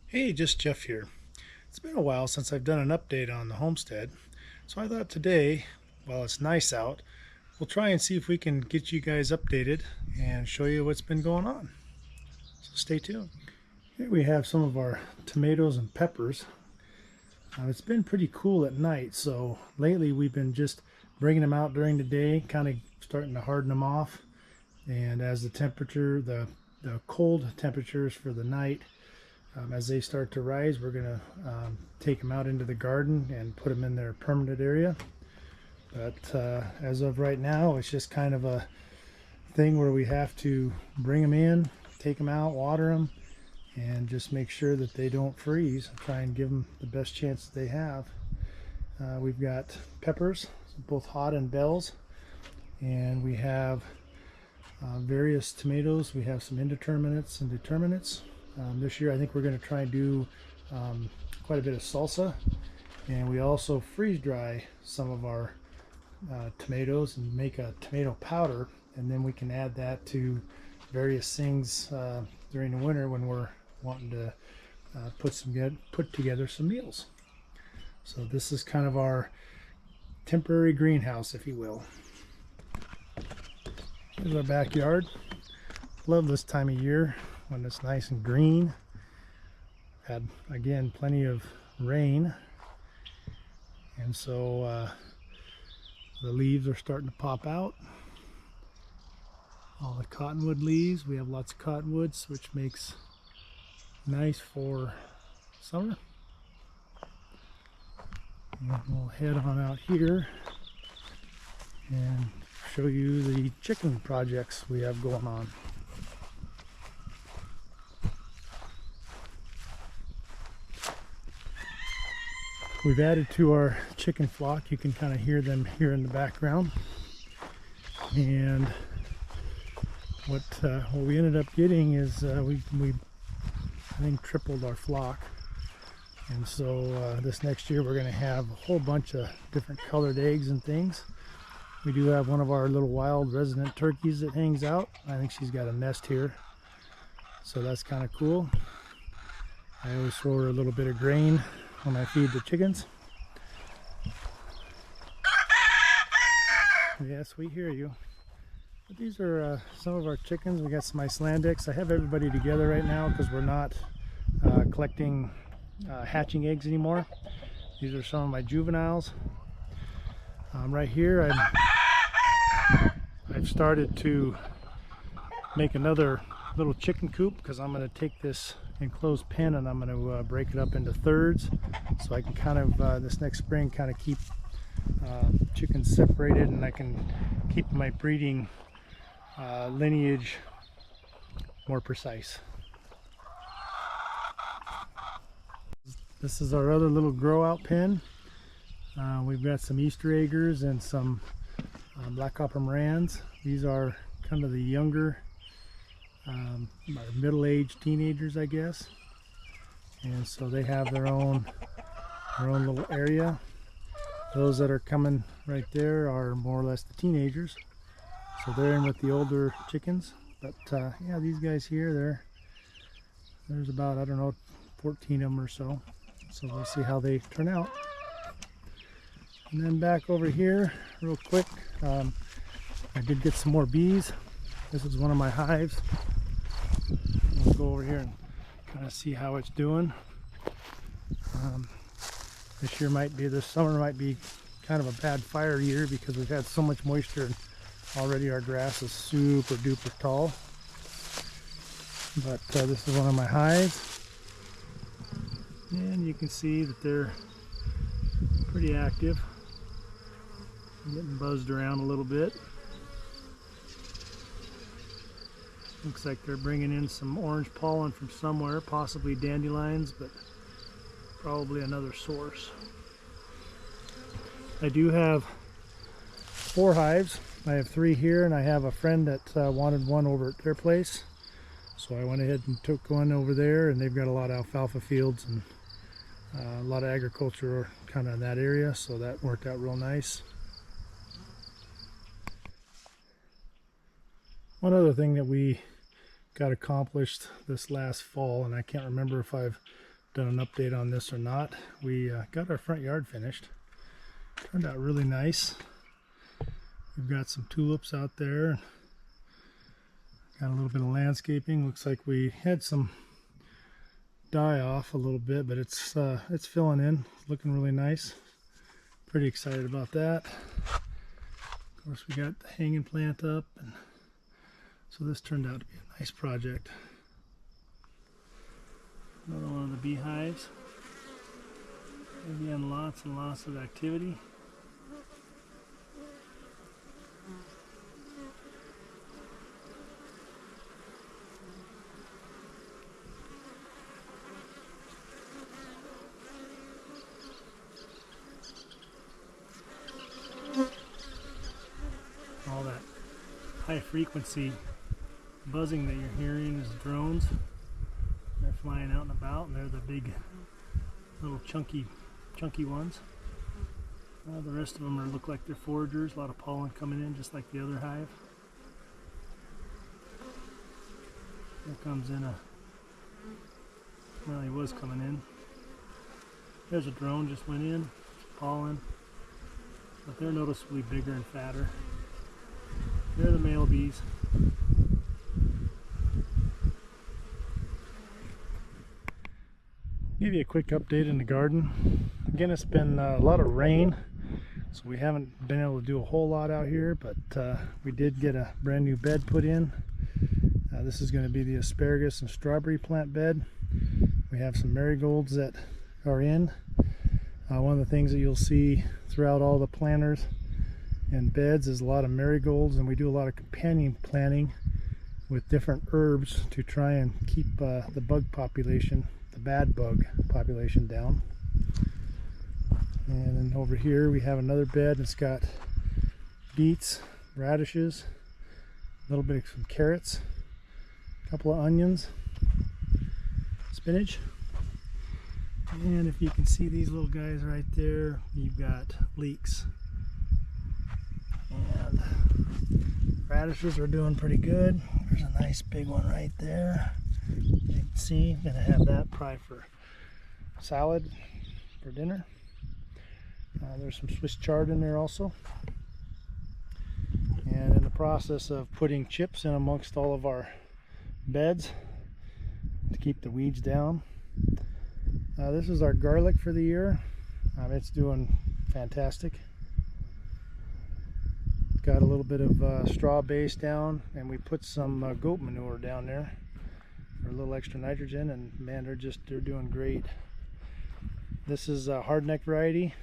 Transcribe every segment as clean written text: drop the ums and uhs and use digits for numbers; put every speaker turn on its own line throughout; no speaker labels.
Hey, just Jeff here. It's been a while since I've done an update on the homestead, so I thought today, while it's nice out, we'll try and see if we can get you guys updated and show you what's been going on. So stay tuned. Here we have some of our tomatoes and peppers. It's been pretty cool at night, so lately we've been just bringing them out during the day, kind of starting to harden them off. And as the cold temperatures for the night, as they start to rise, we're going to take them out into the garden and put them in their permanent area. But as of right now, it's just kind of a thing where we have to bring them in, take them out, water them, and just make sure that they don't freeze. Try and give them the best chance that they have. We've got peppers, both hot and bells, and we have various tomatoes. We have some indeterminates and determinates. This year I think we're going to try and do quite a bit of salsa, and we also freeze dry some of our tomatoes and make a tomato powder, and then we can add that to various things during the winter when we're wanting to put together some meals. So this is kind of our temporary greenhouse, if you will. Here's our backyard. Love this time of year when it's nice and green. Had again plenty of rain, and so the leaves are starting to pop out. All the cottonwood leaves. We have lots of cottonwoods, which makes nice for summer. And we'll head on out here and show you the chicken projects we have going on. We've added to our chicken flock. You can kind of hear them here in the background. And what we ended up getting is we I think tripled our flock. And so this next year we're going to have a whole bunch of different colored eggs and things. We do have one of our little wild resident turkeys that hangs out. I think she's got a nest here, so that's kind of cool. I always throw her a little bit of grain when I feed the chickens. Yes, we hear you. But these are some of our chickens. We got some Icelandics. I have everybody together right now because we're not collecting hatching eggs anymore. These are some of my juveniles. Right here I've started to make another little chicken coop because I'm going to take this enclosed pen and I'm going to break it up into thirds, so I can kind of this next spring kind of keep chickens separated, and I can keep my breeding lineage more precise. This is our other little grow out pen. We've got some Easter eggers and some black copper morans. These are kind of the younger middle-aged teenagers, I guess, and so they have their own little area. Those that are coming right there are more or less the teenagers, so they're in with the older chickens. But yeah, these guys here, there's about, I don't know, 14 of them or so, so we'll see how they turn out. And then back over here real quick, I did get some more bees. This is one of my hives. We'll go over here and kind of see how it's doing. This summer might be kind of a bad fire year because we've had so much moisture and already our grass is super duper tall. But this is one of my hives, and you can see that they're pretty active. I'm getting buzzed around a little bit. Looks like they're bringing in some orange pollen from somewhere, possibly dandelions, but probably another source. I do have 4 hives. I have 3 here, and I have a friend that wanted one over at their place. So I went ahead and took one over there, and they've got a lot of alfalfa fields and a lot of agriculture kind of in that area, so that worked out real nice. One other thing that we got accomplished this last fall, and I can't remember if I've done an update on this or not. We got our front yard finished. Turned out really nice. We've got some tulips out there. Got a little bit of landscaping. Looks like we had some die off a little bit, but it's filling in. Looking really nice. Pretty excited about that. Of course, we got the hanging plant up, and so this turned out to be a nice project. Another one of the beehives. Again, lots and lots of activity. All that high frequency buzzing that you're hearing is drones. They're flying out and about, and they're the big little chunky ones. The rest of them look like they're foragers. A lot of pollen coming in, just like the other hive. Here comes in well, he was coming in. There's a drone just went in, pollen, but they're noticeably bigger and fatter. They're the male bees. Give you a quick update in the garden. Again, it's been a lot of rain, so we haven't been able to do a whole lot out here, but we did get a brand new bed put in. This is going to be the asparagus and strawberry plant bed. We have some marigolds that are in. One of the things that you'll see throughout all the planters and beds is a lot of marigolds, and we do a lot of companion planting with different herbs to try and keep the bug population, the bad bug population, down. And then over here we have another bed. It's got beets, radishes, a little bit of some carrots, a couple of onions, spinach, and if you can see these little guys right there, you've got leeks. And radishes are doing pretty good. There's a nice big one right there. You can see, I'm gonna have that probably for salad for dinner. There's some Swiss chard in there also. And in the process of putting chips in amongst all of our beds to keep the weeds down. This is our garlic for the year. It's doing fantastic. Got a little bit of straw base down, and we put some goat manure down there for a little extra nitrogen, and man, they're doing great. This is a hardneck variety,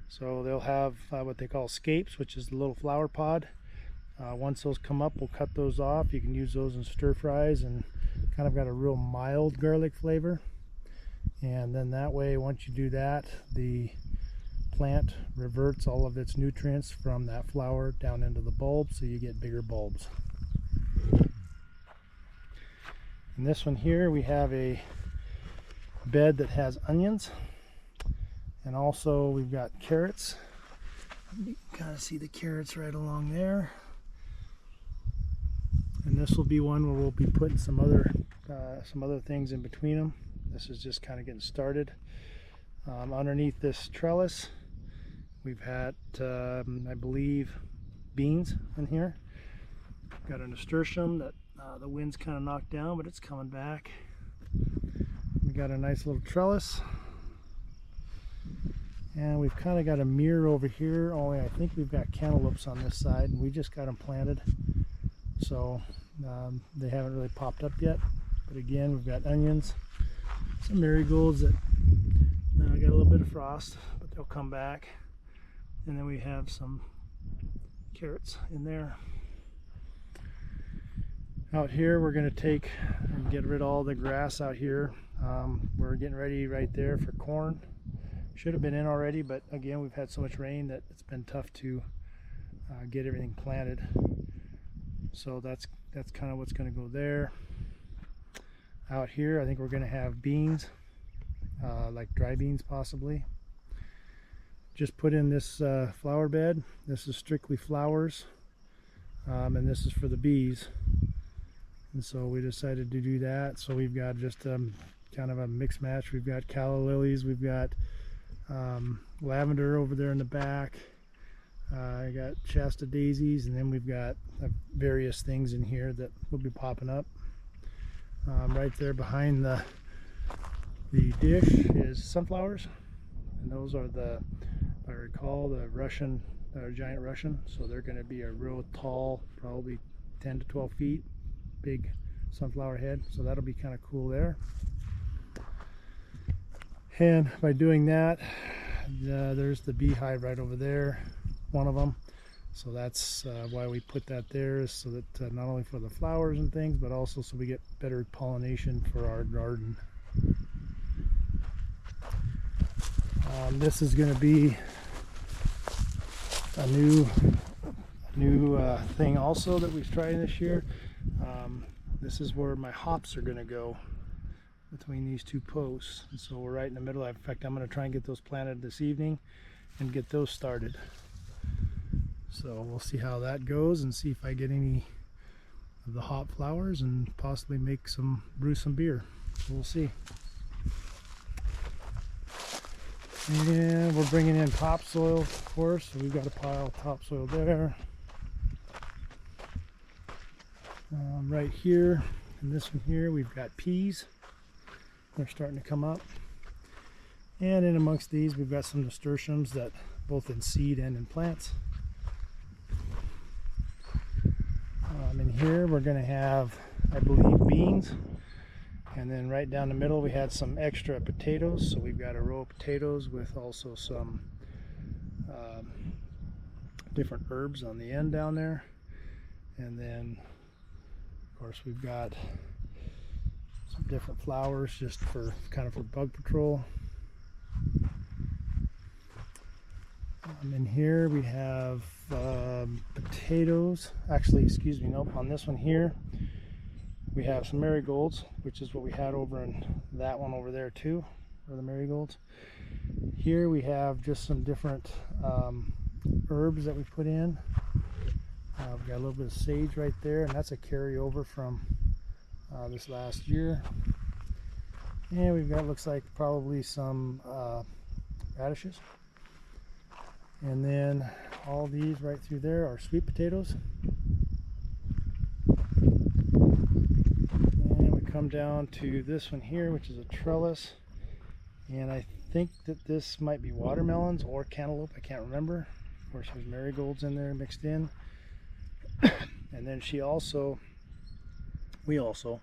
so they'll have what they call scapes, which is the little flower pod. Once those come up, we'll cut those off. You can use those in stir fries, and kind of got a real mild garlic flavor. And then that way, once you do that, the plant reverts all of its nutrients from that flower down into the bulb, so you get bigger bulbs. In this one here, we have a bed that has onions, and also we've got carrots. You can kind of see the carrots right along there. And this will be one where we'll be putting some other things in between them. This is just kind of getting started. Underneath this trellis, we've had, I believe, beans in here. Got a nasturtium that the wind's kind of knocked down, but it's coming back. We got a nice little trellis. And we've kind of got a mirror over here, only I think we've got cantaloupes on this side, and we just got them planted. So they haven't really popped up yet. But again, we've got onions, some marigolds that got a little bit of frost, but they'll come back. And then we have some carrots in there. Out here, we're going to take and get rid of all the grass out here. We're getting ready right there for corn. Should have been in already, but again, we've had so much rain that it's been tough to get everything planted. So that's kind of what's going to go there. Out here, I think we're going to have beans, like dry beans possibly. Just put in this flower bed. This is strictly flowers, and this is for the bees. and so we decided to do that. So we've got just kind of a mixed match. We've got calla lilies, we've got lavender over there in the back. I got Shasta daisies, and then we've got various things in here that will be popping up. Right there behind the dish is sunflowers, and those are the, if I recall, the Russian, giant Russian. So they're going to be a real tall, probably 10 to 12 feet, big sunflower head. So that'll be kind of cool there. And by doing that, there's the beehive right over there, one of them. So that's why we put that there, is so that not only for the flowers and things, but also so we get better pollination for our garden. This is going to be a new thing also that we've tried this year. This is where my hops are going to go, between these two posts. And so we're right in the middle. In fact, I'm going to try and get those planted this evening and get those started. So we'll see how that goes and see if I get any of the hop flowers and possibly brew some beer. We'll see. And we're bringing in topsoil, of course. So we've got a pile of topsoil there. Right here, and this one here, we've got peas. They're starting to come up. And in amongst these, we've got some nasturtiums, that both in seed and in plants. In here, we're going to have, I believe, beans. And then right down the middle, we had some extra potatoes. So we've got a row of potatoes with also some different herbs on the end down there. And then, of course, we've got some different flowers just for kind of for bug patrol. In here we have potatoes. Actually, excuse me, nope, on this one here we have some marigolds, which is what we had over in that one over there too, for the marigolds. Here we have just some different herbs that we put in. We've got a little bit of sage right there, and that's a carryover from this last year. And we've got, looks like, probably some radishes. And then all these right through there are sweet potatoes. And we come down to this one here, which is a trellis. And I think that this might be watermelons or cantaloupe, I can't remember. Of course, there's marigolds in there mixed in. And then we also,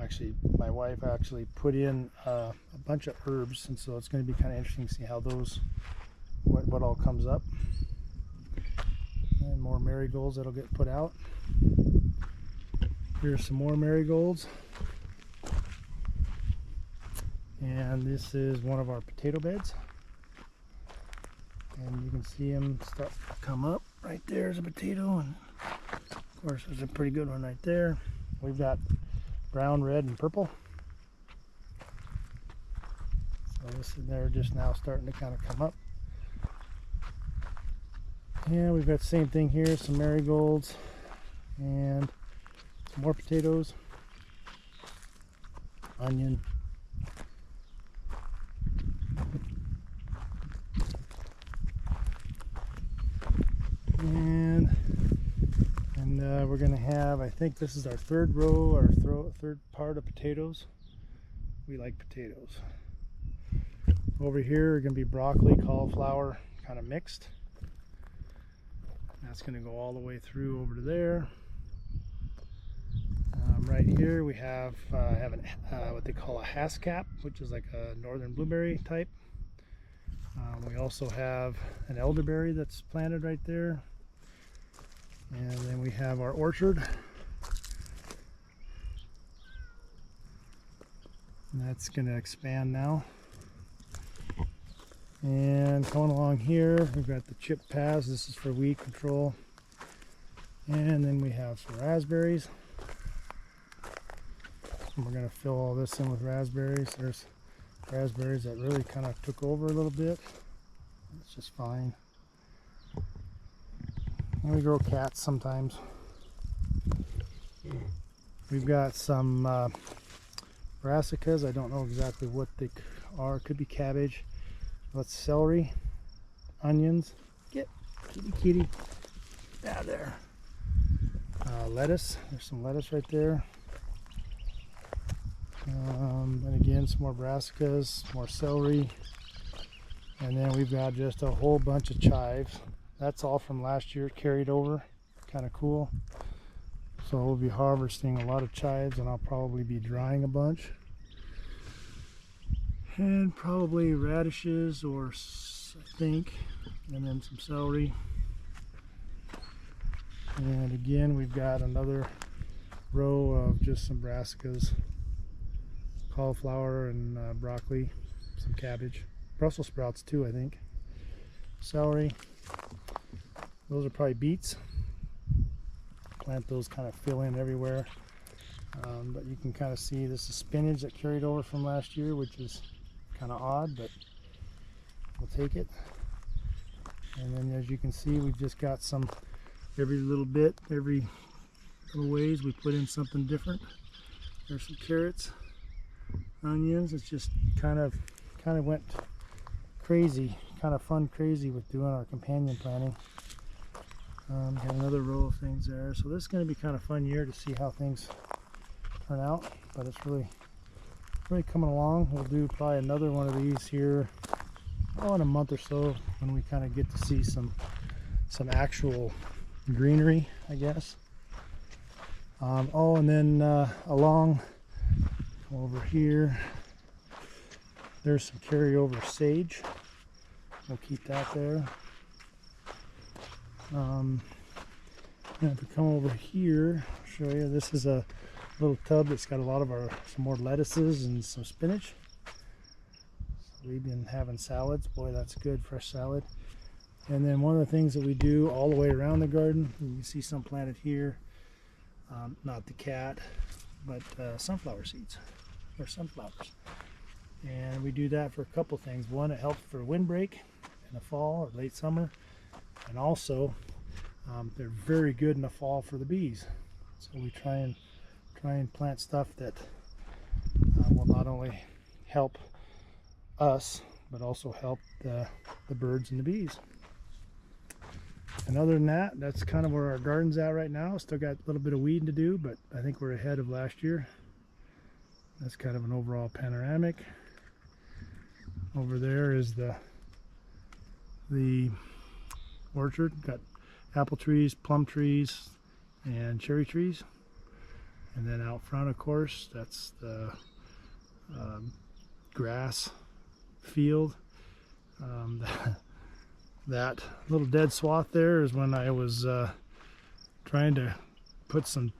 actually, my wife actually put in a bunch of herbs, and so it's going to be kind of interesting to see how those, what all comes up. And more marigolds that'll get put out. Here's some more marigolds. And this is one of our potato beds. And you can see them start to come up. Right there's a potato, and of course there's a pretty good one right there. We've got brown, red, and purple. So this is, they're just now starting to kind of come up. And we've got the same thing here, some marigolds and some more potatoes, onion, and we're going to have, I think this is our third row, or third part of potatoes. We like potatoes. Over here are going to be broccoli, cauliflower, kind of mixed. That's going to go all the way through over to there. Right here we have what they call a haskap, which is like a northern blueberry type. We also have an elderberry that's planted right there. And then we have our orchard. And that's going to expand now. And coming along here, we've got the chip paths. This is for weed control. And then we have some raspberries. And we're going to fill all this in with raspberries. There's raspberries that really kind of took over a little bit. It's just fine. And we grow cats sometimes. We've got some brassicas. I don't know exactly what they are. Could be cabbage. That's celery, onions. Get kitty out there. Lettuce. There's some lettuce right there. And again, some more brassicas, more celery. And then we've got just a whole bunch of chives. That's all from last year carried over. Kind of cool. So we'll be harvesting a lot of chives, and I'll probably be drying a bunch. And probably radishes, or I think, and then some celery. And again, we've got another row of just some brassicas, cauliflower, and broccoli, some cabbage, Brussels sprouts too, I think, celery. Those are probably beets. Plant those, kind of fill in everywhere. But you can kind of see this is spinach that carried over from last year, which is kind of odd, but we'll take it. And then as you can see, we've just got some, every little bit, every little ways we put in something different. There's some carrots, onions. It's just kind of went crazy, kind of fun crazy with doing our companion planting. Got another row of things there. So this is going to be kind of fun year to see how things turn out, but it's really coming along. We'll do probably another one of these here, in a month or so, when we kind of get to see some actual greenery, I guess. And then along over here, there's some carryover sage. We'll keep that there. And if we come over here, I'll show you, this is a little tub that's got a lot of some more lettuces and some spinach. So we've been having salads. Boy, that's good, fresh salad. And then one of the things that we do all the way around the garden, you can see some planted here, not the cat, but sunflower seeds, or sunflowers. And we do that for a couple things. One, it helps for windbreak in the fall or late summer, and also they're very good in the fall for the bees. So we try and plant stuff that will not only help us, but also help the birds and the bees. And other than that, that's kind of where our garden's at right now. Still got a little bit of weeding to do, but I think we're ahead of last year. That's kind of an overall panoramic. Over there is the orchard. Got apple trees, plum trees, and cherry trees. And then out front, of course, that's the grass field. That little dead swath there is when I was trying to put some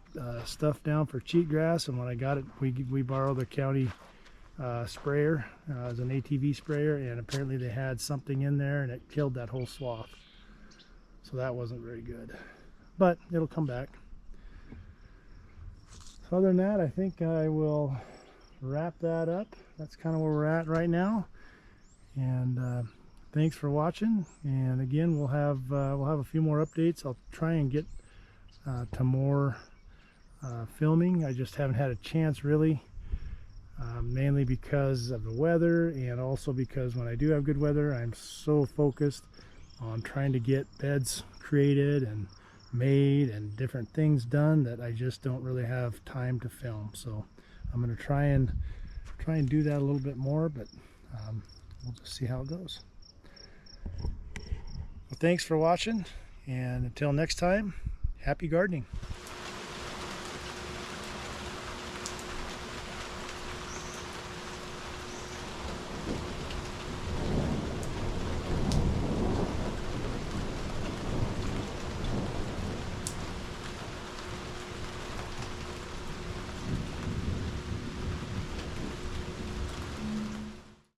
stuff down for cheatgrass, and when I got it, we borrowed the county sprayer as an ATV sprayer, and apparently they had something in there and it killed that whole swath. So that wasn't very good, but it'll come back. So other than that, I think I will wrap that up. That's kind of where we're at right now, and thanks for watching. And again, we'll have a few more updates. I'll try and get to more filming. I just haven't had a chance really, mainly because of the weather, and also because when I do have good weather, I'm so focused on trying to get beds created and made and different things done that I just don't really have time to film. So I'm going to try and do that a little bit more, but we'll just see how it goes. Well, thanks for watching, and until next time, happy gardening.